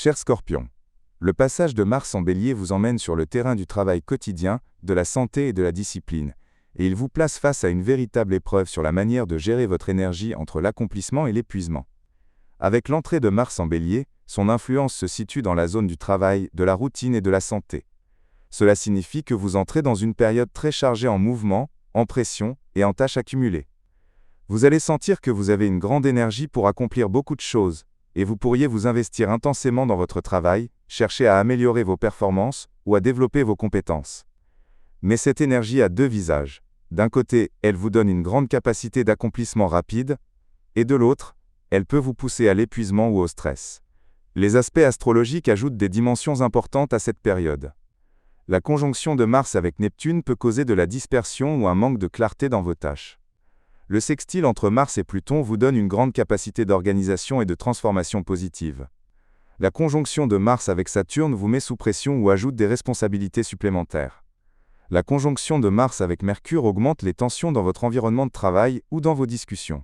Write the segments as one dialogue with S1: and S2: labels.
S1: Cher Scorpion, le passage de Mars en Bélier vous emmène sur le terrain du travail quotidien, de la santé et de la discipline, et il vous place face à une véritable épreuve sur la manière de gérer votre énergie entre l'accomplissement et l'épuisement. Avec l'entrée de Mars en Bélier, son influence se situe dans la zone du travail, de la routine et de la santé. Cela signifie que vous entrez dans une période très chargée en mouvement, en pression et en tâches accumulées. Vous allez sentir que vous avez une grande énergie pour accomplir beaucoup de choses, et vous pourriez vous investir intensément dans votre travail, chercher à améliorer vos performances ou à développer vos compétences. Mais cette énergie a deux visages. D'un côté, elle vous donne une grande capacité d'accomplissement rapide, et de l'autre, elle peut vous pousser à l'épuisement ou au stress. Les aspects astrologiques ajoutent des dimensions importantes à cette période. La conjonction de Mars avec Neptune peut causer de la dispersion ou un manque de clarté dans vos tâches. Le sextile entre Mars et Pluton vous donne une grande capacité d'organisation et de transformation positive. La conjonction de Mars avec Saturne vous met sous pression ou ajoute des responsabilités supplémentaires. La conjonction de Mars avec Mercure augmente les tensions dans votre environnement de travail ou dans vos discussions.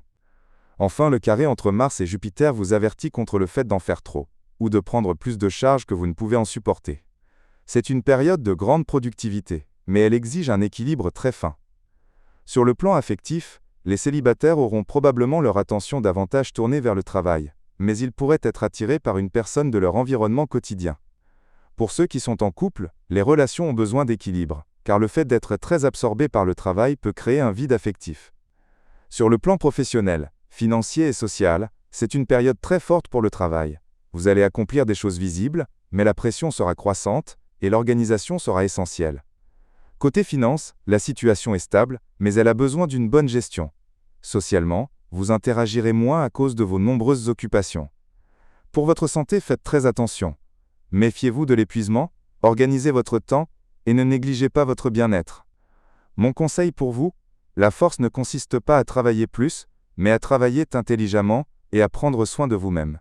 S1: Enfin, le carré entre Mars et Jupiter vous avertit contre le fait d'en faire trop, ou de prendre plus de charges que vous ne pouvez en supporter. C'est une période de grande productivité, mais elle exige un équilibre très fin. Sur le plan affectif, les célibataires auront probablement leur attention davantage tournée vers le travail, mais ils pourraient être attirés par une personne de leur environnement quotidien. Pour ceux qui sont en couple, les relations ont besoin d'équilibre, car le fait d'être très absorbé par le travail peut créer un vide affectif. Sur le plan professionnel, financier et social, c'est une période très forte pour le travail. Vous allez accomplir des choses visibles, mais la pression sera croissante, et l'organisation sera essentielle. Côté finance, la situation est stable, mais elle a besoin d'une bonne gestion. Socialement, vous interagirez moins à cause de vos nombreuses occupations. Pour votre santé, faites très attention. Méfiez-vous de l'épuisement, organisez votre temps, et ne négligez pas votre bien-être. Mon conseil pour vous, la force ne consiste pas à travailler plus, mais à travailler intelligemment et à prendre soin de vous-même.